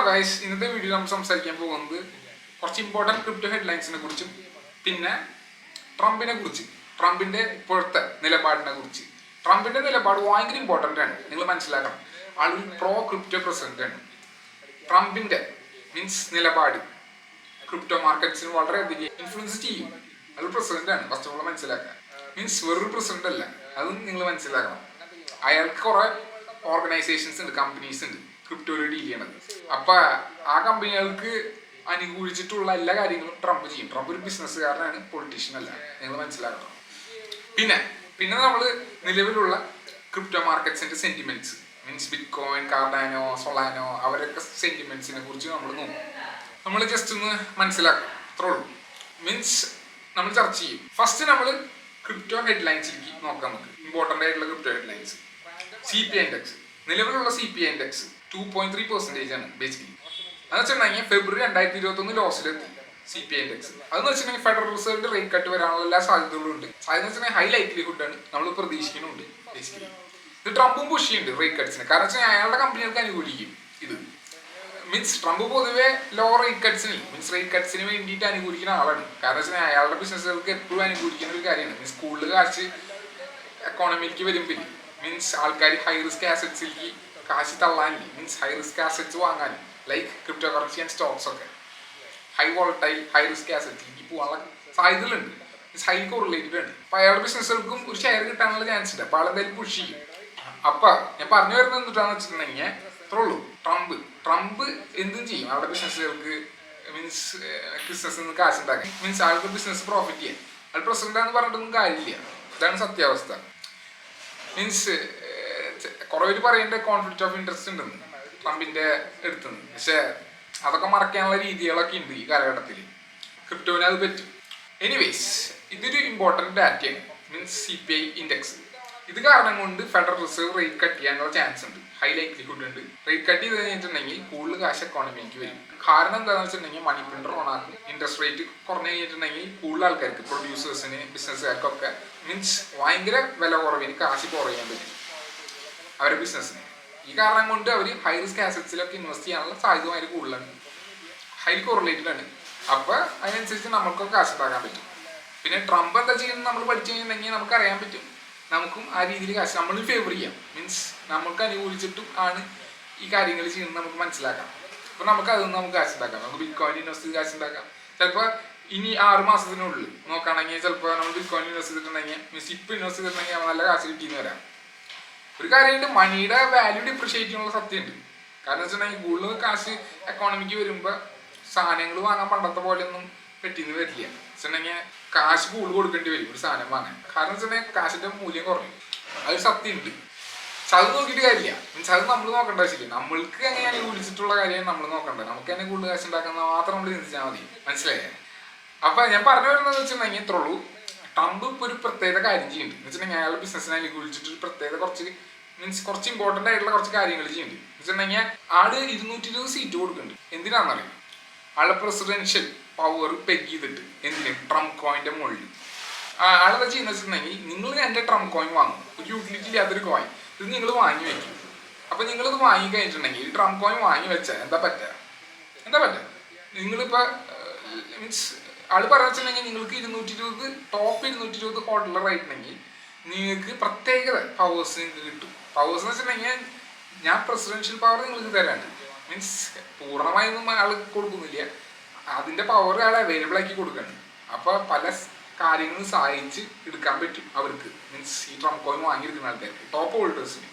Guys, ഇന്നത്തെ video നമ്മൾ സംസാരിക്കാൻ പോകുന്നത് കുറച്ച് ഇമ്പോർട്ടൻറ്റ് ക്രിപ്റ്റോ ഹെഡ്ലൈൻസിനെ കുറിച്ചും പിന്നെ ട്രംപിനെ കുറിച്ച്, ട്രംപിന്റെ ഇപ്പോഴത്തെ നിലപാടിനെ കുറിച്ച്. ട്രംപിന്റെ നിലപാട് ഭയങ്കര ഇമ്പോർട്ടൻ്റ് ആണ്, നിങ്ങൾ മനസ്സിലാക്കണം. ആളൊരു പ്രോ ക്രിപ്റ്റോ പ്രസിഡന്റ് ആണ്. ട്രംപിന്റെ നിലപാട് ക്രിപ്റ്റോ മാർക്കറ്റ്സിന് വളരെയധികം ഇൻഫ്ലുവൻസ് ചെയ്യും. അതൊരു പ്രസിഡന്റ് ആണ്, ഫസ്റ്റ് ഓഫ് ഓൾ മനസ്സിലാക്കുക. വെറൊരു പ്രസിഡന്റ് അല്ല, അതും നിങ്ങൾ മനസ്സിലാക്കണം. അയാൾക്ക് കുറെ ഓർഗനൈസേഷൻസ് ഉണ്ട്, കമ്പനീസ് ഉണ്ട് ക്രിപ്റ്റോയിൽ ഡീൽ ചെയ്യണത്. അപ്പൊ ആ കമ്പനികൾക്ക് അനുകൂലിച്ചിട്ടുള്ള എല്ലാ കാര്യങ്ങളും ട്രംപ് ചെയ്യും. ട്രംപ് ഒരു ബിസിനസ്സുകാരനാണ്, പൊളിറ്റീഷ്യൻ അല്ല, നിങ്ങൾ മനസ്സിലാക്കണം. പിന്നെ നമ്മൾ നിലവിലുള്ള ക്രിപ്റ്റോ മാർക്കറ്റ്സിന്റെ സെന്റിമെന്റ്സ് ബിറ്റ്കോയിൻ, കാർഡാനോ, സൊളാനോ, അവരൊക്കെ സെന്റിമെന്റ്സിനെ കുറിച്ച് നമ്മൾ നോക്കും. നമ്മൾ ജസ്റ്റ് ഒന്ന് മനസ്സിലാക്കും, അത്രേ ഉള്ളൂ. നമ്മൾ ചർച്ച ചെയ്യും. ഫസ്റ്റ് നമ്മൾ ക്രിപ്റ്റോ ഹെഡ്ലൈൻസിലേക്ക് നോക്കാം. നമുക്ക് ഇമ്പോർട്ടൻ്റ് ആയിട്ടുള്ള ക്രിപ്റ്റോ ഹെഡ്ലൈൻസ്. CPI ഇൻഡെക്സ്, നിലവിലുള്ള CPI ഇൻഡെക്സ് 2.3% ആണ് ബേസിക്കലി. അതെന്ന് വെച്ചിട്ടുണ്ടെങ്കിൽ ഫെബ്രുവരി 2021 ലോസിലെത്തി CPI ഇൻഡെക്സ്. അതെന്ന് വെച്ചിട്ടുണ്ടെങ്കിൽ ഫെഡറൽ റിസർവിന്റെ റേറ്റ് കട്ട് വരാനുള്ള എല്ലാ സാധ്യതകളും ഉണ്ട്. സാധ്യത വെച്ചിട്ടുണ്ടെങ്കിൽ ഹൈ ലൈക്ലിഹുഡ് ആണ്, നമ്മൾ പ്രതീക്ഷിക്കുന്നുണ്ട് ബേസിക്കലി. ഇത് ട്രംപും പുഷ് ചെയ്യുന്നുണ്ട് റേറ്റ് കട്ട്സിന്, കാരണം വെച്ചാൽ അയാളുടെ കമ്പനികൾക്ക് അനുകൂലിക്കും. ഇത് ട്രംപ് പൊതുവെ ലോ റേറ്റ് കട്ട്സിന് റേറ്റ് കട്ട്സിന് വേണ്ടിയിട്ട് അനുകൂലിക്കുന്ന ആളാണ്. കാരണം വെച്ചാൽ അയാളുടെ ബിസിനസ്സുകൾക്ക് എപ്പോഴും അനുകൂലിക്കുന്ന ഒരു കാര്യമാണ്. കൂടുതൽ കാശ് എക്കോണമിയിലേക്ക് വരുമ്പോൾ ആൾക്കാർ ഹൈ റിസ്ക് ആസറ്റ്സിലേക്ക് കാശ് തള്ളാനില്ല, ഹൈ റിസ്ക് ആസറ്റ്സ് വാങ്ങാൻ, like crypto currency and stocks ഒക്കെ ഹൈ വോളട്ടൈൽ ഹൈ റിസ്ക് ആസറ്റ്സിലേക്ക് പോകാനുള്ള സാധ്യതകളുണ്ട്. ഹൈലി കോറിലേറ്റഡ് ആണ്. അപ്പൊ അയാളുടെ ബിസിനസ്സുകൾക്കും ഒരു ഷെയർ കിട്ടാനുള്ള ചാൻസ് ഉണ്ട്. അപ്പൊ ആളെന്തായാലും പുഷ് ചെയ്യും. അപ്പൊ ഞാൻ പറഞ്ഞു വരുന്നത് എന്തിട്ടാന്ന് വെച്ചിട്ടുണ്ടെങ്കിൽ അത്രേ ഉള്ളൂ. ട്രംപ് എന്തും ചെയ്യും അവരുടെ ബിസിനസ്സുകൾക്ക്, ബിസിനസ്സിൽ നിന്ന് കാശ് ഉണ്ടാക്കാൻ, ആൾക്ക് ബിസിനസ് പ്രോഫിറ്റ് ചെയ്യാൻ. അത് പ്രസിഡന്റാന്ന് പറഞ്ഞിട്ടൊന്നും കാര്യമില്ല. ഇതാണ് സത്യാവസ്ഥ. കുറെ പേര് പറയേണ്ട കോൺഫ്ലിക്റ്റ് ഓഫ് ഇൻട്രസ്റ്റ് ഉണ്ടെന്ന് ട്രംപിന്റെ അടുത്തുനിന്ന്. പക്ഷെ അതൊക്കെ മറക്കാനുള്ള രീതികളൊക്കെ ഉണ്ട് ഈ കാലഘട്ടത്തിൽ. ക്രിപ്റ്റോന് അത് പറ്റും. എനിവേസ്, ഇതൊരു ഇമ്പോർട്ടൻറ്റ് ഡാറ്റയാണ്, CPI ഇൻഡെക്സ്. ഇത് കാരണം കൊണ്ട് ഫെഡറൽ റിസർവ് റേറ്റ് കട്ട് ചെയ്യാനുള്ള ചാൻസ് ഉണ്ട്, ഹൈ ലൈക്ലിഹുഡ് ഉണ്ട്. റേറ്റ് കട്ട് ചെയ്ത് കഴിഞ്ഞിട്ടുണ്ടെങ്കിൽ കൂടുതൽ കാശ് എക്കോണമിക്ക് വരും. കാരണം എന്താണെന്ന് വെച്ചിട്ടുണ്ടെങ്കിൽ മണി പ്രിന്റർ ഓണാക്കും. ഇൻട്രസ്റ്റ് റേറ്റ് കുറഞ്ഞു കഴിഞ്ഞിട്ടുണ്ടെങ്കിൽ കൂടുതൽ ആൾക്കാർക്ക്, പ്രൊഡ്യൂസേഴ്സിന്, ബിസിനസ്സുകാർക്കൊക്കെ ഭയങ്കര വില കുറവിന് കാശ് കുറയാൻ പറ്റും അവരുടെ ബിസിനസ്സിന്. ഈ കാരണം കൊണ്ട് അവർ ഹൈ റിസ്ക് ആസറ്റ്സിലൊക്കെ ഇൻവെസ്റ്റ് ചെയ്യാനുള്ള സാധ്യത ഭയങ്കര കൂടുതലാണ്, ഹൈലി കോറിലേറ്റഡ് ആണ്. അപ്പൊ അതിനനുസരിച്ച് നമുക്കൊക്കെ കാശ് ഉണ്ടാക്കാൻ പറ്റും. പിന്നെ ട്രംപ് എന്താ ചെയ്യുന്നത് നമ്മൾ പഠിച്ചു കഴിഞ്ഞിട്ടുണ്ടെങ്കിൽ നമുക്ക് അറിയാൻ പറ്റും. നമുക്കും ആ രീതിയിൽ കാശ് നമ്മൾ ഫേവർ ചെയ്യാം. നമ്മൾക്ക് അനുകൂലിച്ചിട്ടും ആണ് ഈ കാര്യങ്ങൾ ചെയ്യുന്നത് നമുക്ക് മനസ്സിലാക്കാം. അപ്പൊ നമുക്ക് അതൊന്നും നമുക്ക് കാശ് ഉണ്ടാക്കാം. നമുക്ക് ബിറ്റ്കോയിൻ ഇൻവെസ്റ്റ് ചെയ്ത് കാശ് ഉണ്ടാക്കാം. ചിലപ്പോൾ ഇനി 6 മാസത്തിനുള്ളിൽ നോക്കുകയാണെങ്കിൽ ചിലപ്പോൾ നമ്മൾ ബിറ്റ്കോയിൻ ഇൻവെസ്റ്റ് ചെയ്തിട്ടുണ്ടെങ്കിൽ ഇപ്പൊ ഇൻവെസ്റ്റ് ചെയ്തിട്ടുണ്ടെങ്കിൽ നല്ല കാശ് കിട്ടിയെന്ന് വരാം. ഒരു കാര്യമായിട്ട് മണിയുടെ വാല്യൂ ഡിപ്രിഷിയേറ്റ് ചെയ്യാനുള്ള സത്യമുണ്ട്. കാരണം വെച്ചിട്ടുണ്ടെങ്കിൽ കൂടുതൽ കാശ് എക്കോണമിക്ക് വരുമ്പോൾ സാധനങ്ങൾ വാങ്ങാൻ പണ്ടത്തെ പോലെ ഒന്നും പറ്റിന്ന് വരില്ല. വെച്ചിട്ടുണ്ടെങ്കിൽ കാശ് കൂടുതൽ കൊടുക്കേണ്ടി വരും ഒരു സാധനം വാങ്ങാൻ. കാരണം വെച്ചിട്ടുണ്ടെങ്കിൽ കാശിന്റെ മൂല്യം കുറയും, അതൊരു സത്യമുണ്ട്. പക്ഷെ അത് നോക്കിയിട്ട് കാര്യമില്ല. അത് നമ്മൾ നോക്കേണ്ട ആവശ്യമില്ല. നമ്മൾക്ക് എങ്ങനെ അനുകൂലിച്ചിട്ടുള്ള കാര്യമാണ് നമ്മൾ നോക്കേണ്ടത്. നമുക്ക് തന്നെ കൂടുതൽ കാശ് ഉണ്ടാക്കുന്ന മാത്രം നമ്മൾ ചിന്തിച്ചാൽ മതി. മനസ്സിലായേ? അപ്പൊ ഞാൻ പറഞ്ഞു വരുന്നത് വെച്ചിട്ടുണ്ടെങ്കിൽ ഇത്രേ ഉള്ളൂ. ട്രംപ് ഇപ്പോൾ ഒരു പ്രത്യേക കാര്യം ചെയ്യുന്നുണ്ട്. എന്ന് വെച്ചിട്ടുണ്ടെങ്കിൽ അയാളുടെ ബിസിനസ്സിനെ അനുകൂലിച്ചിട്ട് ഒരു പ്രത്യേക കുറച്ച് ഇമ്പോർട്ടൻ്റ് ആയിട്ടുള്ള കുറച്ച് കാര്യങ്ങൾ ചെയ്യുന്നുണ്ട്. എന്ന് വെച്ചിട്ടുണ്ടെങ്കിൽ ആള് 220 സീറ്റ് കൊടുക്കുന്നുണ്ട്. എന്തിനാണെന്നറിയാം? ആളുടെ പ്രസിഡൻഷ്യൽ പവർ പെഗ് ചെയ്തിട്ട്. എന്തിന്? ട്രംപ് കോയിന്റെ മുകളിൽ. ആളെന്താ ചെയ്യുന്ന വെച്ചിട്ടുണ്ടെങ്കിൽ, നിങ്ങൾ എൻ്റെ ട്രംപ് കോയിൻ വാങ്ങും, ഒരു യൂട്ടിലിറ്റി ഇല്ലാത്തൊരു കോയിൻ, ഇത് നിങ്ങൾ വാങ്ങി വെക്കും. അപ്പൊ നിങ്ങളിത് വാങ്ങി കഴിഞ്ഞിട്ടുണ്ടെങ്കിൽ ഈ ട്രംപ് കോയിൻ വാങ്ങി വെച്ചാൽ എന്താ പറ്റുക? നിങ്ങളിപ്പോ ആള് പറയാ വെച്ചിട്ടുണ്ടെങ്കിൽ നിങ്ങൾക്ക് 220 ടോപ്പ് 220 ഹോൾഡർ ആയിട്ടുണ്ടെങ്കിൽ നിങ്ങൾക്ക് പ്രത്യേകത പവേഴ്സ് നിങ്ങൾക്ക് കിട്ടും. പവേഴ്സ് എന്ന് വെച്ചിട്ടുണ്ടെങ്കിൽ ഞാൻ പ്രസിഡൻഷ്യൽ പവർ നിങ്ങൾക്ക് തരാണ്. പൂർണ്ണമായൊന്നും ആൾ കൊടുക്കുന്നില്ല, അതിന്റെ പവർ ആൾ അവൈലബിൾ ആക്കി കൊടുക്കാണ്. അപ്പൊ പല കാര്യങ്ങളും സഹായിച്ച് എടുക്കാൻ പറ്റും അവർക്ക്. ഈ ട്രംപ് കോയിൻ വാങ്ങിയിരിക്കുന്ന ആൾക്കാർക്ക്, ടോപ്പ് ഹോൾഡേഴ്സിന്.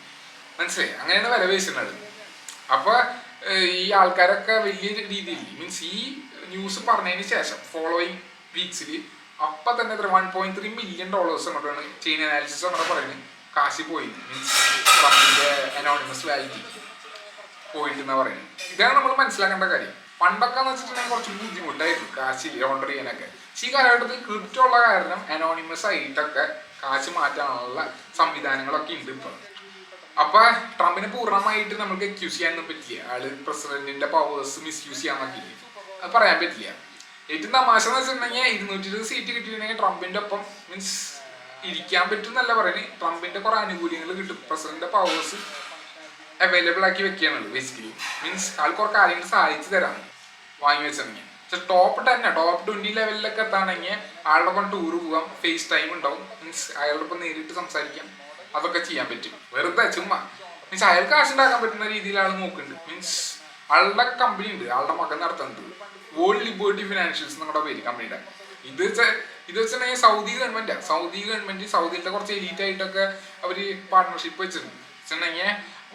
മനസ്സിലായി? അങ്ങനെയാണ് വില പേശുന്നത്. അപ്പൊ ഈ ആൾക്കാരൊക്കെ വലിയ രീതിയിൽ ഈ ന്യൂസ് പറഞ്ഞതിന് ശേഷം ഫോളോയിങ് വീക്സിൽ അപ്പൊ തന്നെ $1.3 മില്യൺ അങ്ങോട്ടാണ് ചെയിൻ അനാലിസിസ് അങ്ങനെ പറയുന്നത് കാശ് പോയി. ട്രംപിന്റെ അനോണിമസ് വാലിറ്റി പോയിന്റ് എന്നാ പറയുന്നത്. ഇതാണ് നമ്മൾ മനസ്സിലാക്കേണ്ട കാര്യം. പണ്ടൊക്കെ എന്ന് വെച്ചിട്ടുണ്ടെങ്കിൽ കുറച്ച് ബുദ്ധിമുട്ടായിരുന്നു കാശ് ലോണ്ടർ ചെയ്യാനൊക്കെ. ഈ കാലഘട്ടത്തിൽ ക്രിപ്റ്റോ ഉള്ള കാരണം അനോണിമസ് ആയിട്ടൊക്കെ കാശ് മാറ്റാനുള്ള സംവിധാനങ്ങളൊക്കെ ഉണ്ട് ഇപ്പോൾ. അപ്പൊ ട്രംപിനെ പൂർണ്ണമായിട്ട് നമുക്ക് അക്യൂസ് ചെയ്യാനൊന്നും പറ്റില്ല. ആള് പ്രസിഡന്റിന്റെ പവേഴ്സ് മിസ്യൂസ് ചെയ്യാൻ പറ്റില്ല, അത് പറയാൻ പറ്റില്ല. ഏറ്റവും തമാശ എന്ന് വെച്ചിട്ടുണ്ടെങ്കിൽ 220 സീറ്റ് കിട്ടിയിട്ടുണ്ടെങ്കിൽ ട്രംപിന്റെ ഒപ്പം ഇരിക്കാൻ പറ്റും എന്നല്ല പറയുന്നത്. ട്രംപിന്റെ കുറെ ആനുകൂല്യങ്ങൾ കിട്ടും. പ്രസിഡന്റിന്റെ പവേഴ്സ് അവൈലബിൾ ആക്കി വെക്കുകയാണുള്ളത് ബേസിക്കലി. മീൻസ് ആൾ കുറേ കാര്യങ്ങൾ സഹായിച്ചു തരാം വാങ്ങി വെച്ചിട്ടുണ്ടെങ്കിൽ. പക്ഷെ ടോപ്പ് 20 ലെവലിലൊക്കെ എത്താണെങ്കിൽ ആളുടെ ഒപ്പം ടൂർ പോകാം, ഫേസ് ടൈം ഉണ്ടാവും, മീൻസ് അയാളോടൊപ്പം നേരിട്ട് സംസാരിക്കാം, അതൊക്കെ ചെയ്യാൻ പറ്റും. വെറുതെ ചുമ്മാ മീൻസ് അയാൾക്ക് കാശുണ്ടാക്കാൻ പറ്റുന്ന രീതിയിൽ ആൾ നോക്കുന്നുണ്ട്. മീൻസ് ആളുടെ കമ്പനി ഉണ്ട്, ആളുടെ മകൻ നടത്തുന്നത് വേൾഡ് ലിബർട്ടി ഫിനാൻഷ്യൽസ് എന്നുള്ള പേര് കമ്പനിയുടെ. ഇത് വെച്ചിട്ടുണ്ടെങ്കിൽ സൗദി ഗവൺമെന്റ് സൗദിയിലത്തെ കുറച്ച് എലീറ്റ് ആയിട്ടൊക്കെ അവർ പാർട്ട്ണർഷിപ്പ് വെച്ചിട്ടുണ്ടെങ്കിൽ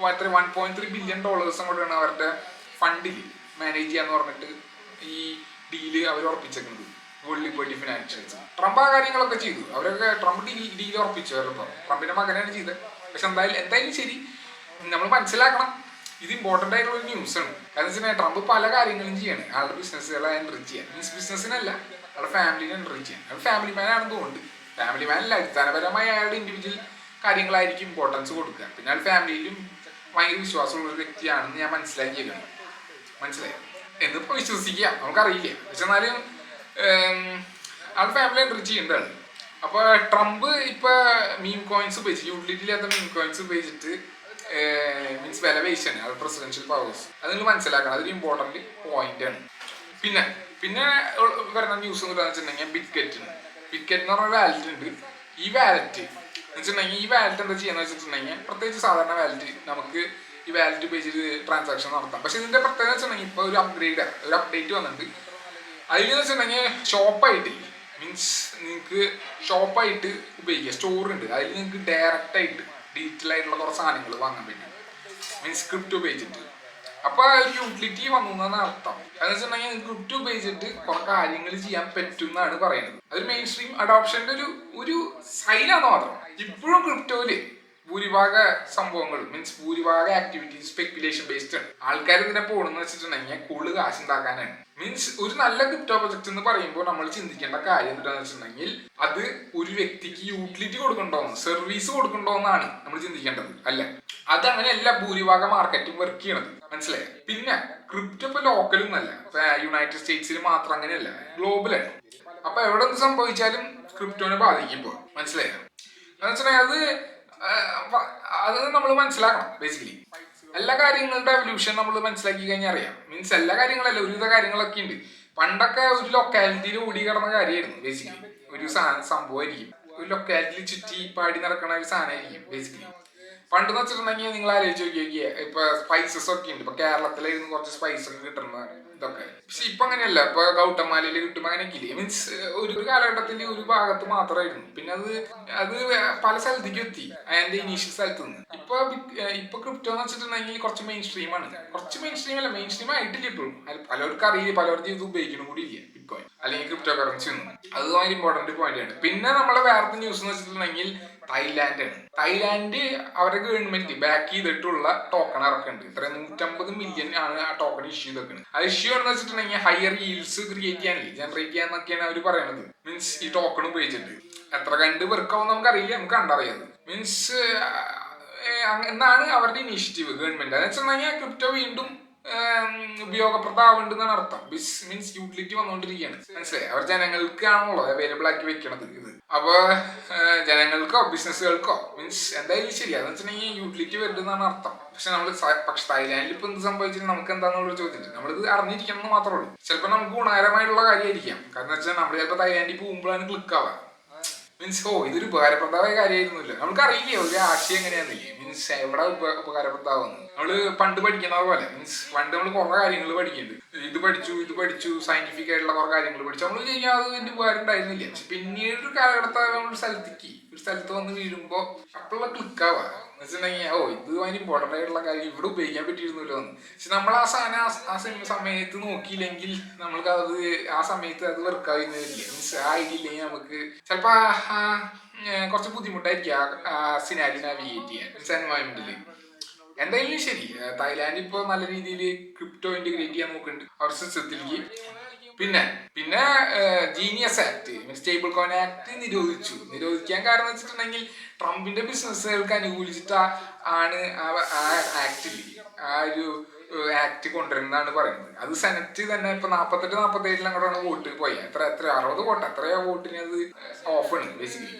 $1.3 ബില്യൺ കൂടെയാണ് അവരുടെ ഫണ്ടിൽ മാനേജ് ചെയ്യാന്ന് പറഞ്ഞിട്ട് ഈ ഡീല് അവർ ഉറപ്പിച്ചേക്കുന്നത് വേൾഡ് ലിബർട്ടി ഫിനാൻഷ്യൽസ്. ട്രംപ് ആ കാര്യങ്ങളൊക്കെ ചെയ്തു, അവരൊക്കെ ട്രംപ് ഡീൽ ഉറപ്പിച്ചു. ട്രംപിന്റെ മകനാണ് ചെയ്തത്. പക്ഷെ എന്തായാലും ശരി, നമ്മൾ മനസ്സിലാക്കണം ഇത് ഇമ്പോർട്ടൻ്റ് ആയിട്ടുള്ള ഒരു ന്യൂസാണ്. കാരണം വെച്ചാൽ ട്രംപ് പല കാര്യങ്ങളും ചെയ്യാണ് ആളുടെ ബിസിനസ്സുകളെ എൻറിച്ച് ചെയ്യാൻ. മീൻസ് ബിസിനസ്സിനല്ല, അയാളുടെ ഫാമിലിനെ എൻറിച്ച് ചെയ്യാൻ. അയാൾ ഫാമിലി മാൻ ആണെന്ന് തോന്നുന്നുണ്ട്. ഫാമിലി മാനല്ല, അടിസ്ഥാനപരമായി അയാളുടെ ഇൻഡിവിജ്വൽ കാര്യങ്ങളായിരിക്കും ഇമ്പോർട്ടൻസ് കൊടുക്കുക. പിന്നെ അയാൾ ഫാമിലിയിലും ഭയങ്കര വിശ്വാസമുള്ള ഒരു വ്യക്തിയാണെന്ന് ഞാൻ മനസ്സിലാക്കിയേക്കണം. മനസ്സിലായി എന്നിപ്പോൾ വിശ്വസിക്കാം, നമുക്കറിയില്ല. പക്ഷെ എന്നാലും ആൾ ഫാമിലി എൻറിച്ച് ചെയ്യേണ്ടതാണ്. അപ്പോൾ ട്രംപ് ഇപ്പൊ മീം കോയിൻസ് ഉപയോഗിച്ച്, യൂട്ടിലിറ്റിയില്ലാത്ത മീം കോയിൻസ് ഉപയോഗിച്ചിട്ട് മീൻസ് വാലുവേഷൻ ആൾ പ്രസിഡൻഷ്യൽ പവേഴ്സ്, അത് നിങ്ങൾ മനസ്സിലാക്കണം. അതൊരു ഇമ്പോർട്ടൻറ്റ് പോയിന്റ് ആണ്. പിന്നെ വരുന്ന ന്യൂസ് എന്ന് വെച്ചിട്ടുണ്ടെങ്കിൽ ബിറ്റ്ഗെറ്റ് എന്ന് പറഞ്ഞ വാലറ്റ് ഉണ്ട്. ഈ വാലറ്റ് എന്താ ചെയ്യാന്ന് വെച്ചിട്ടുണ്ടെങ്കിൽ, പ്രത്യേകിച്ച് സാധാരണ വാലറ്റ് നമുക്ക് ഈ വാലറ്റ് ഉപയോഗിച്ചിട്ട് ട്രാൻസാക്ഷൻ നടത്താം. പക്ഷെ ഇതിന്റെ പ്രത്യേകത വെച്ചിട്ടുണ്ടെങ്കിൽ ഇപ്പോൾ ഒരു അപ്ഡേറ്റ് വന്നിട്ടുണ്ട്. അതിൽ വെച്ചിട്ടുണ്ടെങ്കിൽ ഷോപ്പായിട്ടില്ല, മീൻസ് നിങ്ങൾക്ക് ഷോപ്പായിട്ട് ഉപയോഗിക്കുക, സ്റ്റോർ ഉണ്ട്, അതിൽ നിങ്ങൾക്ക് ഡയറക്റ്റ് ആയിട്ട് ഡിജിറ്റൽ ആയിട്ടുള്ള കുറച്ച് സാധനങ്ങൾ വാങ്ങാൻ പറ്റും, മീൻസ് ക്രിപ്റ്റോ ഉപയോഗിച്ചിട്ട്. അപ്പൊ ഒരു യൂട്ടിലിറ്റി വന്നു എന്നാണ് അർത്ഥം. എന്ന് വെച്ചിട്ടുണ്ടെങ്കിൽ ക്രിപ്റ്റോ ഉപയോഗിച്ചിട്ട് കുറെ കാര്യങ്ങൾ ചെയ്യാൻ പറ്റും എന്നാണ് പറയുന്നത്. അതൊരു മെയിൻ സ്ട്രീം അഡോപ്ഷന്റെ ഒരു സൈനാന്ന് മാത്രം. ഇപ്പോഴും ക്രിപ്റ്റോയില് ഭൂരിഭാഗ സംഭവങ്ങൾ മീൻസ് ഭൂരിഭാഗ ആക്ടിവിറ്റീസ് സ്പെക്കുലേഷൻ ബേസ്ഡ് ആണ്. ആൾക്കാർ ഇതിനെ പോകണമെന്ന് വെച്ചിട്ടുണ്ടെങ്കിൽ കൂടുതൽ കാശ് ഉണ്ടാക്കാനാണ്. മീൻസ് ഒരു നല്ല ക്രിപ്റ്റോ പ്രൊജക്ട് എന്ന് പറയുമ്പോൾ നമ്മൾ ചിന്തിക്കേണ്ട കാര്യം എന്താണെന്ന് വെച്ചിട്ടുണ്ടെങ്കിൽ, അത് ഒരു വ്യക്തിക്ക് യൂട്ടിലിറ്റി കൊടുക്കണ്ടോന്ന്, സർവീസ് കൊടുക്കണ്ടോന്നാണ് നമ്മൾ ചിന്തിക്കേണ്ടത്. അല്ല, അതങ്ങനെയല്ല ഭൂരിഭാഗ മാർക്കറ്റും വർക്ക് ചെയ്യണത്. മനസ്സിലായി? പിന്നെ ക്രിപ്റ്റോ ഇപ്പൊ ലോക്കലും അല്ല, യുണൈറ്റഡ് സ്റ്റേറ്റ്സിൽ മാത്രം അങ്ങനെയല്ല, ഗ്ലോബലാണ്. അപ്പൊ എവിടെ എന്ത് സംഭവിച്ചാലും ക്രിപ്റ്റോനെ ബാധിക്കുമ്പോൾ മനസ്സിലായോ? എന്ന് വെച്ചിട്ടുണ്ടെങ്കിൽ അത് നമ്മൾ മനസ്സിലാക്കണം. ബേസിക്കലി എല്ലാ കാര്യങ്ങളുടെ എവല്യൂഷൻ നമ്മൾ മനസ്സിലാക്കി കഴിഞ്ഞാൽ അറിയാം. മീൻസ് എല്ലാ കാര്യങ്ങളല്ല, ഒരുവിധ കാര്യങ്ങളൊക്കെ ഉണ്ട്. പണ്ടൊക്കെ ഒരു ലൊക്കാലിറ്റിയിൽ ഓടി കിടന്ന കാര്യമായിരുന്നു. ബേസിക്കലി ഒരു സംഭവമായിരിക്കും, ഒരു ലൊക്കാലിറ്റിയിൽ ചുറ്റി പാടി നടക്കുന്ന ഒരു സാധനമായിരിക്കും ബേസിക്കലി. പണ്ടെന്ന് വെച്ചിട്ടുണ്ടെങ്കിൽ നിങ്ങൾ ആലോചിച്ച് നോക്കിയ ഇപ്പൊ സ്പൈസസ് ഒക്കെ ഉണ്ട്. ഇപ്പൊ കേരളത്തിലായിരുന്നു കുറച്ച് സ്പൈസ് ഒക്കെ കിട്ടുന്ന ഇതൊക്കെ. പക്ഷെ ഇപ്പൊ അങ്ങനെയല്ല, ഇപ്പൊ ഗൗട്ടമാലയില് കിട്ടും, അങ്ങനെയൊക്കെ ഇല്ലേ. മീൻസ് ഒരു കാലഘട്ടത്തിൽ ഒരു ഭാഗത്ത് മാത്രമായിരുന്നു, പിന്നെ അത് പല സ്ഥലത്തേക്ക് എത്തി അതിന്റെ ഇനീഷ്യൽ സ്ഥലത്ത് നിന്ന്. ഇപ്പൊ ക്രിപ്റ്റോ എന്ന് വെച്ചിട്ടുണ്ടെങ്കിൽ കുറച്ച് മെയിൻ സ്ട്രീം ആണ്. കുറച്ച് മെയിൻ സ്ട്രീം അല്ല, മെയിൻ സ്ട്രീം ആയിട്ടില്ല ഇപ്പോഴും. പലർക്കും അറിയില്ല, പലർക്കും ഇത് ഉപയോഗിക്കണം കൂടി ഇല്ല ബിറ്റ്കോയിൻ അല്ലെങ്കിൽ ക്രിപ്റ്റോ കറൻസി ഒന്നും. അത് ഭയങ്കര ഇമ്പോർട്ടന്റ് പോയിന്റ് ആണ്. പിന്നെ നമ്മളെ വേറെ ന്യൂസ് എന്ന് വെച്ചിട്ടുണ്ടെങ്കിൽ തായ്ലാന്റ് അവരുടെ ഗവൺമെന്റ് ബാക്ക് ചെയ്തിട്ടുള്ള ടോക്കൺ ഇറക്കുന്നുണ്ട്. ഇത്ര 150 മില്യൺ ആണ് ആ ടോക്കൺ ഇഷ്യൂ ചെയ്തേക്കുന്നത്. ആ ഇഷ്യൂ എന്ന് വെച്ചിട്ടുണ്ടെങ്കിൽ ഹയർ ഈൽഡ്സ് ക്രിയേറ്റ് ചെയ്യാനില്ല, ജനറേറ്റ് ചെയ്യാന്നൊക്കെയാണ് അവർ പറയുന്നത്. മീൻസ് ഈ ടോക്കൺ ഉപയോഗിച്ചിട്ട് എത്ര കണ്ട് വർക്കാവും നമുക്കറിയില്ല, നമുക്ക് കണ്ടറിയാം. മീൻസ് എന്നാണ് അവരുടെ ഇനീഷ്യേറ്റീവ് ഗവൺമെന്റ്. എന്ന് വെച്ചിട്ടുണ്ടെങ്കിൽ ക്രിപ്റ്റോ വീണ്ടും ഉപയോഗപ്രദമാവുണ്ടെന്നാണ് അർത്ഥം. മീൻസ് യൂട്ടിലിറ്റി വന്നുകൊണ്ടിരിക്കുകയാണ്. മനസ്സിലായി? അവർ ജനങ്ങൾക്കാണല്ലോ അവൈലബിൾ ആക്കി വെക്കണത് ഇത്. അപ്പൊ ജനങ്ങൾക്കോ ബിസിനസ്സുകൾക്കോ മീൻസ് എന്തായാലും ശരി, അതെന്ന് വെച്ചിട്ടുണ്ടെങ്കിൽ യൂട്ടിലിറ്റി വരുന്നതാണ് അർത്ഥം. പക്ഷെ തായ്ലാൻഡിൽ ഇപ്പൊ എന്ത് സംഭവിച്ചിട്ട് നമുക്ക് എന്താണെന്നുള്ളൊരു ചോദ്യം നമ്മളിത് അറിഞ്ഞിരിക്കണം എന്ന് മാത്രമേ ഉള്ളൂ. ചിലപ്പോൾ നമുക്ക് ഗുണകരമായിട്ടുള്ള കാര്യമായിരിക്കാം. കാരണം വെച്ചാൽ നമ്മൾ ചിലപ്പോൾ തായ്ലാൻഡിൽ പോകുമ്പോഴാണ് ക്ലിക്ക് ആവുക. മീൻസ് ഇതൊരു ഉപകാരപ്രദമായ കാര്യമായിരുന്നില്ല, നമുക്കറിയില്ലേ ഒരു ആശയം എങ്ങനെയാന്നില്ലേ. മീൻസ് എവിടെ ഉപകാരപ്രദമാവുന്നു. നമ്മള് പണ്ട് പഠിക്കുന്ന പോലെ, മീൻസ് പണ്ട് നമ്മൾ കുറെ കാര്യങ്ങൾ പഠിക്കുന്നുണ്ട്. ഇത് പഠിച്ചു സയന്റിഫിക് ആയിട്ടുള്ള കുറെ കാര്യങ്ങൾ പഠിച്ചു. നമ്മൾ ചെയ്യാൻ അതിന്റെ ഉപകാരം ഉണ്ടായിരുന്നില്ല. പക്ഷെ പിന്നീട് ഒരു കാലഘട്ടത്തിൽ ഒരു സ്ഥലത്ത് വന്ന് വീഴുമ്പോ അപ്പോഴുള്ള ക്ലിക്കാവുക വെച്ചിട്ടുണ്ടെങ്കിൽ ഇത് ഭയങ്കര ഇമ്പോർട്ടൻ്റ് ആയിട്ടുള്ള കാര്യം, ഇവിടെ ഉപയോഗിക്കാൻ പറ്റിയിരുന്നല്ലോ എന്ന്. പക്ഷെ നമ്മൾ ആ സാധനം ആ സമയത്ത് നോക്കിയില്ലെങ്കിൽ നമ്മൾക്ക് ആ സമയത്ത് അത് വർക്കാവുന്നില്ല. മീൻസ് ആ ഐഡിയ ഇല്ലെങ്കിൽ നമുക്ക് ചിലപ്പോ കുറച്ച് ബുദ്ധിമുട്ടായിരിക്കും ആ സിനാരി നാവിഗേറ്റ് ചെയ്യാൻ മീൻസ് എൻവയോൺമെന്റില്. എന്തായാലും ശരി, തായ്ലാൻഡ് ഇപ്പോൾ നല്ല രീതിയിൽ ക്രിപ്റ്റോ ഇന്റഗ്രേറ്റ് ചെയ്യാൻ നോക്കുന്നുണ്ട് അവർ സിസ്റ്റത്തിലേക്ക്. പിന്നെ genius act means stable coin act നിരോധിക്കാൻ കാരണം വെച്ചിട്ടുണ്ടെങ്കിൽ ട്രംപിന്റെ ബിസിനസ്സുകൾക്ക് അനുകൂലിച്ചിട്ട് ആണ് ആ ആക്ടിൽ ആ ഒരു ആക്ട് കൊണ്ടുവരുന്നതാണ് പറയുന്നത്. അത് സെനറ്റ് തന്നെ ഇപ്പൊ 48-47 അങ്ങോട്ടാണ് വോട്ട് പോയി. എത്ര 60 വോട്ട് എത്രയോ വോട്ടിന് അത് ഓഫാണ് ബേസിക്കലി.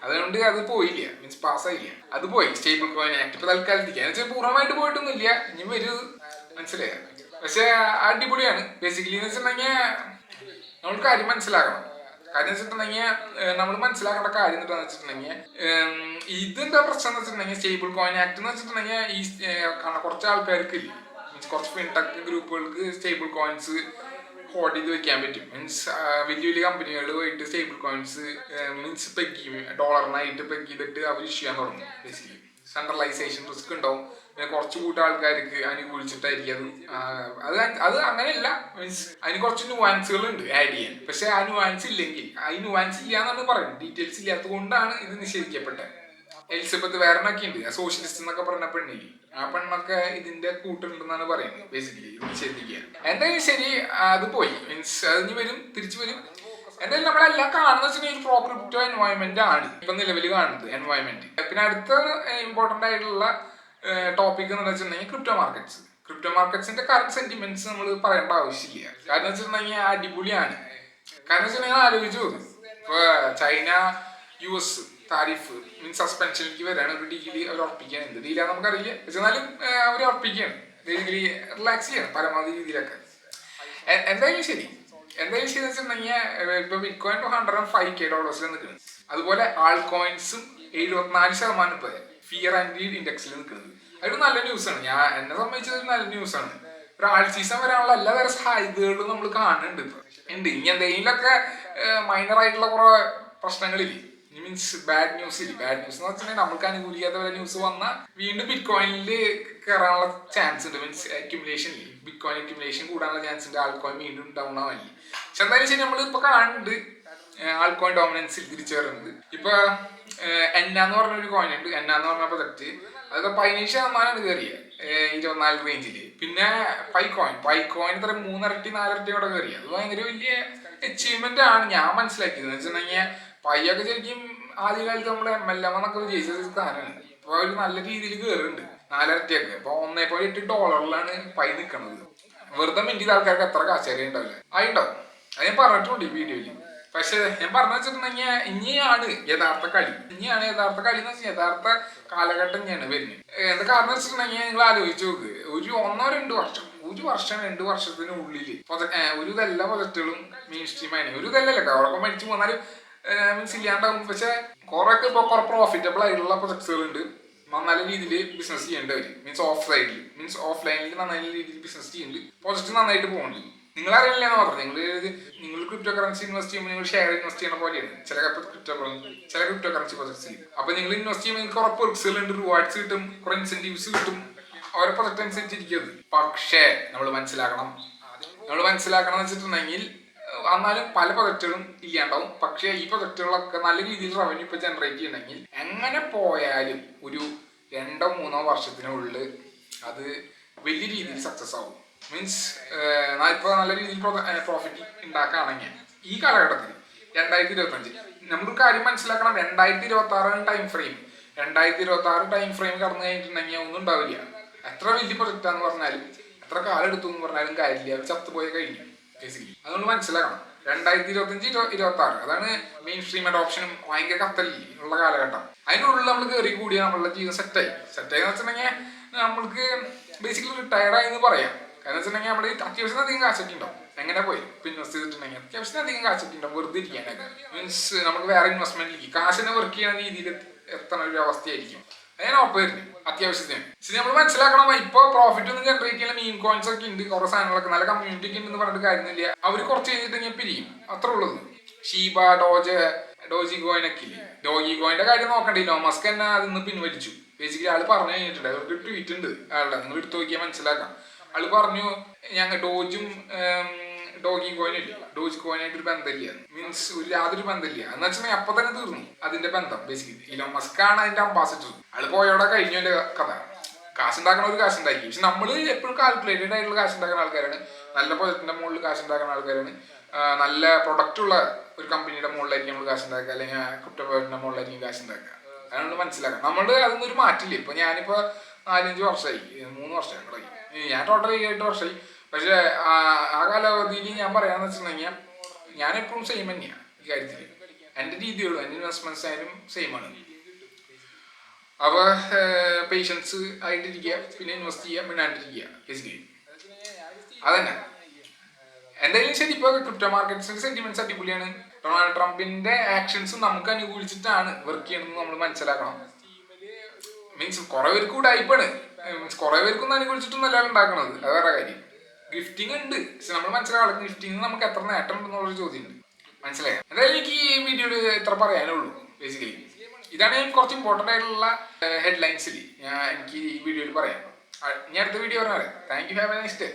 അതുകൊണ്ട് അത് പോയില്ല, മീൻസ് പാസ്സായില്ല, അത് പോയി സ്റ്റേബിൾ കോയിൻ ആക്ട് ഇപ്പൊ തൽക്കാലത്തേക്ക് എന്ന് വെച്ചാൽ പൂർണ്ണമായിട്ട് പോയിട്ടൊന്നുമില്ല, ഇനി വരൂ, മനസ്സിലായ. പക്ഷെ അടിപൊളിയാണ് ബേസിക്കലി എന്ന് വെച്ചിട്ടുണ്ടെങ്കിൽ നമ്മൾ കാര്യം മനസ്സിലാക്കണം. കാര്യം വെച്ചിട്ടുണ്ടെങ്കിൽ നമ്മൾ മനസ്സിലാക്കേണ്ട കാര്യം എന്താണെന്ന് വെച്ചിട്ടുണ്ടെങ്കിൽ ഇതെന്താ പ്രശ്നം എന്ന് വെച്ചിട്ടുണ്ടെങ്കിൽ സ്റ്റേബിൾ കോയിൻ ആക്ട് എന്ന് വെച്ചിട്ടുണ്ടെങ്കിൽ ഈ കുറച്ച് ആൾക്കാർക്ക് മീൻസ് കുറച്ച് ഫിൻടെക് ഗ്രൂപ്പുകൾക്ക് സ്റ്റേബിൾ കോയിൻസ് ഹോൾഡ് ചെയ്ത് വെക്കാൻ പറ്റും. മീൻസ് വലിയ വലിയ കമ്പനികൾ പോയിട്ട് സ്റ്റേബിൾ കോയിൻസ് മീൻസ് പെഗ് ഡോളറിനായിട്ട് പെഗ് ചെയ്തിട്ട് അവർ ഇഷ്യൂ ചെയ്യാൻ തുടങ്ങും. ബേസിക്കലി സെൻട്രലൈസേഷൻ റിസ്ക് ഉണ്ടാവും, പിന്നെ കുറച്ച് കൂട്ടം ആൾക്കാർക്ക് അനുകൂലിച്ചിട്ടായിരിക്കും അത്. അത് അങ്ങനെയല്ല, മീൻസ് അതിന് കുറച്ച് ന്യൂവാൻസുകൾ ഉണ്ട് ആഡ് ചെയ്യാൻ. പക്ഷെ ആ ന്യൂവാൻസ് ഇല്ലെങ്കിൽ, ആ ന്യൂവാൻസ് ഇല്ല എന്നാണ് പറയുന്നത്, ഡീറ്റെയിൽസ് ഇല്ലാത്തത് കൊണ്ടാണ് ഇത് നിഷേധിക്കപ്പെട്ടത്. എലിസബത്ത് വേറെന്നൊക്കെ ഉണ്ട്, സോഷ്യലിസ്റ്റ് എന്നൊക്കെ പറഞ്ഞ പെണ്ണില്ലേ, ആ പെണ്ണൊക്കെ ഇതിന്റെ കൂട്ടുണ്ടെന്നാണ് പറയുന്നത്. ബേസിക്കലി നിഷേധിക്കുക. എന്തായാലും ശരി, അത് പോയി, മീൻസ് അതിന് വരും, തിരിച്ചു വരും. എന്തായാലും നമ്മളെല്ലാം കാണുന്ന വെച്ചിട്ടുണ്ടെങ്കിൽ പ്രോ ക്രിപ്റ്റോ എൻവയോൺമെന്റ് ആണ് ഇപ്പൊ നിലവിൽ കാണുന്നത് എൻവയോൺമെന്റ്. പിന്നെ അടുത്ത ഇമ്പോർട്ടന്റ് ആയിട്ടുള്ള ടോപ്പിക് എന്ന് വെച്ചിട്ടുണ്ടെങ്കിൽ ക്രിപ്റ്റോ മാർക്കറ്റ്സ്. ക്രിപ്റ്റോ മാർക്കറ്റ്സിന്റെ കറന്റ് സെന്റിമെന്റ്സ് നമ്മൾ പറയേണ്ട ആവശ്യമില്ല. കാരണം വെച്ചിട്ടുണ്ടെങ്കിൽ അടിപൊളിയാണ്. കാരണം വെച്ചിട്ടുണ്ടെങ്കിൽ ആലോചിച്ചു, ഇപ്പൊ ചൈന US താരിഫ് മീൻസ് സസ്പെൻഷനിലേക്ക് വരാണ്. ഒരു ഡീല് അവർ ഉറപ്പിക്കാൻ, എന്ത് ഡീലാന്ന് നമുക്കറിയില്ല, പക്ഷെ എന്നാലും അവർ ഉറപ്പിക്കുകയാണ്. ബേസിക്കലി റിലാക്സ് ചെയ്യണം പരമാവധി രീതിയിലൊക്കെ. എന്തായാലും ശരി വെച്ചിട്ടുണ്ടെങ്കിൽ ഇപ്പൊ ബിറ്റ് കോയിൻ $105K നിൽക്കുന്നത്. അതുപോലെ ആൾ കോയിൻസും 74% ഇപ്പൊ ഫിയർ ആൻഡ് ഗ്രീഡ് ഇൻഡെക്സിൽ നിൽക്കുന്നത്. അതൊരു നല്ല ന്യൂസാണ്. എന്നെ സംബന്ധിച്ചത് ഒരു നല്ല ന്യൂസാണ്. ഒരു ആൾ സീസൺ വരാനുള്ള എല്ലാതരം സാധ്യതകളും നമ്മൾ കാണുന്നുണ്ട് ഇപ്പൊ ഉണ്ട്. ഇനി എന്തെങ്കിലുമൊക്കെ മൈനർ ആയിട്ടുള്ള കുറെ പ്രശ്നങ്ങളില്ലേ, മീൻസ് ബാഡ് ന്യൂസ് എന്ന് വെച്ചിട്ടുണ്ടെങ്കിൽ നമ്മൾക്ക് അനുകൂലിക്കാത്ത വരെ ന്യൂസ് വന്നാൽ വീണ്ടും ബിറ്റ് കോയിനിൽ കയറാനുള്ള ചാൻസ് ഉണ്ട്. Means accumulation, bit coin accumulation കൂടാനുള്ള ചാൻസ് ഉണ്ട്. ആൾ കോയിൻ വീണ്ടും ഡൗൺ ആവാൻ. പക്ഷെ എന്തായാലും ശരി, നമ്മൾ ഇപ്പൊ കാണുന്നുണ്ട് ആൾ കോയിൻ ഡോമിനൻസിൽ തിരിച്ചു വരുന്നത്. ഇപ്പൊ എന്ന് പറഞ്ഞൊരു കോയിൻ ഉണ്ട്, എന്ന് പറഞ്ഞ പ്രൊജക്ട്, അതൊക്കെ 17% കയറിയ 24 റേഞ്ചില്. പിന്നെ പൈക്കോയിൻ ഇത്ര 3 ഇരട്ടി 4 ഇരട്ടി കൂടെ കയറിയ. അത് ഭയങ്കര വലിയ അച്ചീവ്മെന്റ് ആണ് ഞാൻ മനസ്സിലാക്കിയത്. എന്ന് വെച്ചിട്ടുണ്ടെങ്കിൽ പയ്യൊക്കെ ശരിക്കും ആദ്യകാലത്ത് നമ്മുടെ MLM എന്നൊക്കെ വിജയിച്ച സാധനമാണ്. ഇപ്പൊ ഒരു നല്ല രീതിയിൽ കയറുന്നുണ്ട് 4 ഇരട്ടിയൊക്കെ. ഇപ്പൊ $1.8 പൈ നിൽക്കുന്നത്. വെറുതെ മിന്റിയത് ആൾക്കാർക്ക് എത്ര കാശേരി ഉണ്ടാവില്ല, അതുണ്ടാവും. അത് ഞാൻ പറഞ്ഞിട്ടുണ്ട് ഈ വീഡിയോയിൽ. പക്ഷെ ഞാൻ പറഞ്ഞു വെച്ചിട്ടുണ്ടെങ്കിൽ ഇനിയാണ് യഥാർത്ഥ കളി എന്ന് വെച്ചാൽ യഥാർത്ഥ കാലഘട്ടം തന്നെയാണ് വരുന്നത്. എന്താ കാരണം വെച്ചിട്ടുണ്ടെങ്കിൽ നിങ്ങൾ ആലോചിച്ച് നോക്ക്, ഒരു 1-2 വർഷത്തിനുള്ളിൽ ഒരു ഇതെല്ലാ പ്രൊജക്ടുകളും മെയിൻ സ്ട്രീം ആയി. ഒരു ഇതല്ലല്ലോ അവരൊക്കെ മരിച്ചു പോന്നാലും മീൻസ് ഇല്ലാണ്ടാവും. പക്ഷെ കുറെയൊക്കെ ഇപ്പൊ കുറെ പ്രോഫിറ്റബിൾ ആയിട്ടുള്ള പ്രൊജക്ട്സുകൾ ഉണ്ട്. നല്ല രീതിയിൽ ബിസിനസ് ചെയ്യേണ്ടവർ, മീൻസ് ഓഫ് ലൈനിൽ നല്ല രീതിയിൽ ബിസിനസ് ചെയ്യുന്നുണ്ട്. പ്രൊജക്ട് നന്നായിട്ട് പോകുന്നുണ്ട്. നിങ്ങൾ അറിയില്ലെന്ന് മാത്രം. നിങ്ങൾ ക്രിപ്റ്റോ കറൻസി ഇൻവെസ്റ്റ് ചെയ്യുമ്പോൾ നിങ്ങൾ ഷെയർ ഇൻവെസ്റ്റ് ചെയ്യുന്ന പോലെയാണ് ചില ക്രിപ്റ്റോ കറൻസി പ്രൊജക്ട്സിൽ. അപ്പൊ നിങ്ങൾ ഇൻവെസ്റ്റ് ചെയ്യുമ്പോൾ നിങ്ങൾക്ക് കുറെ പെർക്സുകൾ ഉണ്ട്, റിവാർഡ്സ് കിട്ടും, കുറെ ഇൻസെന്റീവ്സ് കിട്ടും. ഓരോ പ്രൊജക്ട് അനുസരിച്ചിരിക്കുന്നത്. പക്ഷേ നമ്മൾ മനസ്സിലാക്കണം എന്ന് വെച്ചിട്ടുണ്ടെങ്കിൽ എന്നാലും പല പ്രൊജക്റ്റുകളും ഇല്ലാണ്ടാവും. പക്ഷേ ഈ പ്രൊജക്റ്റുകളൊക്കെ നല്ല രീതിയിൽ റവന്യൂ ഇപ്പൊ ജനറേറ്റ് ചെയ്യണമെങ്കിൽ എങ്ങനെ പോയാലും ഒരു 2-3 വർഷത്തിനുള്ളിൽ അത് വലിയ രീതിയിൽ സക്സസ് ആവും. മീൻസ് ഇപ്പൊ നല്ല രീതിയിൽ പ്രോഫിറ്റ് ഉണ്ടാക്കുകയാണെങ്കിൽ ഈ കാലഘട്ടത്തിൽ 2025 നമ്മളൊരു കാര്യം മനസ്സിലാക്കണം. 2026 ടൈം ഫ്രെയിം കടന്നു കഴിഞ്ഞിട്ടുണ്ടെങ്കിൽ ഒന്നും ഉണ്ടാവില്ല. എത്ര വലിയ പ്രൊജക്റ്റാന്ന് പറഞ്ഞാലും എത്ര കാലം എടുത്തു എന്ന് പറഞ്ഞാലും കാര്യമില്ല, അത് ചത്തുപോയ കഴിഞ്ഞു ബേസിക്കലി. അതുകൊണ്ട് മനസ്സിലാക്കണം 2025-26 അതാണ് മെയിൻ സ്ട്രീം അഡോപ്ഷനും ഭയങ്കര കത്തലി ഉള്ള കാലഘട്ടം. അതിനുള്ളിൽ നമ്മൾ കയറി കൂടിയാൽ നമ്മളുടെ ജീവിതം സെറ്റായി എന്ന് വെച്ചിട്ടുണ്ടെങ്കിൽ നമ്മൾക്ക് ബേസിക്കലി റിട്ടയർഡായി എന്ന് പറയാം. കാരണം വെച്ചിട്ടുണ്ടെങ്കിൽ നമ്മൾ അത്യാവശ്യം അധികം കാശൊക്കെ ഉണ്ടാവും. എങ്ങനെ പോയി ഇൻവെസ്റ്റ് ചെയ്തിട്ടുണ്ടെങ്കിൽ അത്യാവശ്യം അധികം കാശൊക്കെ ഉണ്ടാവും വെറുതെ ഇരിക്കാനൊക്കെ. മീൻസ് നമുക്ക് വേറെ ഇൻവെസ്റ്റ്മെന്റിലേക്ക് കാശിനെ വർക്ക് ചെയ്യുന്ന രീതിയിൽ എത്തുന്ന ഒരു അവസ്ഥയായിരിക്കും. അങ്ങനെ ഉറപ്പായിരുന്നു അത്യാവശ്യത്തിന്. പക്ഷെ നമ്മൾ മനസ്സിലാക്കണം, ഇപ്പൊ പ്രോഫിറ്റ് ഒന്നും ജനറേറ്റ് ചെയ്യുന്ന മീൻ കോയിൻസ് ഒക്കെ ഉണ്ട്, കുറെ സാധനങ്ങളൊക്കെ നല്ല കമ്മ്യൂണിറ്റി ഒക്കെ ഉണ്ടെന്ന് പറഞ്ഞിട്ട് കാര്യമില്ല. അവർ കുറച്ച് കഴിഞ്ഞിട്ട് പിരിയും, അത്ര ഉള്ളത്. ഷീബ, ഡോജി കോയിൻ ഒക്കെ ഇല്ലേ, ഡോജി കോയിന്റെ കാര്യം നോക്കണ്ടേ, ഇലോൺ മസ്ക് തന്നെ അതിന്ന് പിൻവലിച്ചു. ബേസിക്കലി ആള് പറഞ്ഞു കഴിഞ്ഞിട്ടുണ്ട്, അവർക്ക് ട്വീറ്റ് ഉണ്ട് ആളുടെ, നിങ്ങൾ എടുത്തു നോക്കിയാൽ മനസ്സിലാക്കാം. ആള് പറഞ്ഞു ഞങ്ങൾ ഡോജി കോയിനായിട്ട് ഒരു ബന്ധമില്ല, മീൻസ് യാതൊരു ബന്ധമില്ല എന്ന് വെച്ചിട്ടുണ്ടെങ്കിൽ അപ്പൊ തന്നെ തീർന്നു അതിന്റെ ബന്ധം. ബേസിക്കലി ഇലോൺ മസ്ക് ആണ് അതിന്റെ അംബാസിഡർ. ആള് പോയോടെ കഴിഞ്ഞു എന്റെ കഥ. കാശുണ്ടാക്കണ ഒരു കാശുണ്ടാക്കി. പക്ഷെ നമ്മൾ എപ്പോഴും കാൽക്കുലേറ്റഡ് ആയിട്ടുള്ള കാശുണ്ടാക്കുന്ന ആൾക്കാരാണ്, നല്ല പ്രൊജക്ടിന്റെ മുകളിൽ കാശുണ്ടാക്കുന്ന ആൾക്കാരാണ്, നല്ല പ്രൊഡക്റ്റ് ഉള്ള ഒരു കമ്പനിയുടെ മുകളിലായിരിക്കും നമ്മൾ കാശുണ്ടാക്കുക, അല്ലെങ്കിൽ ക്രിപ്റ്റോ പേഴ്സിന്റെ മുകളിലായിരിക്കും കാശുണ്ടാക്കുക. അതുകൊണ്ട് മനസ്സിലാക്കാം നമ്മൾ അതൊന്നും ഒരു മാറ്റില്ല. ഇപ്പൊ ഞാനിപ്പോ 4-5 വർഷമായി, 3 വർഷമായി തുടങ്ങി, ഞാൻ ടോട്ടൽ 7-8 വർഷമായി. പക്ഷെ ആ കാലാവധിയിൽ ഞാൻ പറയാന്ന് വെച്ചിട്ടുണ്ടെങ്കിൽ ഞാൻ എപ്പോഴും സെയിം തന്നെയാണ് ഈ കാര്യത്തിൽ. എൻ്റെ രീതികളും എൻ്റെ ഇൻവെസ്റ്റ്മെന്റ്സ് ആയാലും സെയിം ആണ്. അപ്പോൾ പേഷ്യൻസ് ആയിട്ടിരിക്കുക, പിന്നെ ഇൻവെസ്റ്റ് ചെയ്യുക, മിണ്ടാണ്ടിരിക്കുക, ബേസിക്കലി അതന്നെ. എന്തായാലും ശരി, ഇപ്പോൾ ക്രിപ്റ്റോ മാർക്കറ്റ്സിന്റെ സെന്റിമെന്റ്സ് അടിപൊളിയാണ്. ഡൊണാൾഡ് ട്രംപിന്റെ ആക്ഷൻസ് നമുക്ക് അനുകൂലിച്ചിട്ടാണ് വർക്ക് ചെയ്യണമെന്ന് നമ്മൾ മനസ്സിലാക്കണം. മീൻസ് കുറെ പേർക്ക് ഉടായിപ്പാണ്, മീൻസ് കുറെ പേർക്കൊന്നും അനുകൂലിച്ചിട്ടൊന്നല്ല ഉണ്ടാക്കണത്, അത് വേറെ കാര്യം. ഗിഫ്റ്റിംഗ് ഉണ്ട്, പക്ഷെ നമ്മൾ മനസ്സിലാക്കണം ഗിഫ്റ്റിംഗ് നമുക്ക് എത്ര നേട്ടം ഉണ്ടെന്നുള്ളൊരു ചോദ്യമുണ്ട്. മനസ്സിലായോ? എന്തായാലും എനിക്ക് ഈ വീഡിയോയിൽ ഇത്ര പറയാനുള്ളൂ. ബേസിക്കലി ഇതാണ് കുറച്ച് ഇമ്പോർട്ടൻ്റ് ആയിട്ടുള്ള ഹെഡ്ലൈൻസിൽ എനിക്ക് ഈ വീഡിയോയിൽ പറയാം. ഞാൻ അടുത്ത വീഡിയോ പറഞ്ഞാൽ thank you, have A nice day.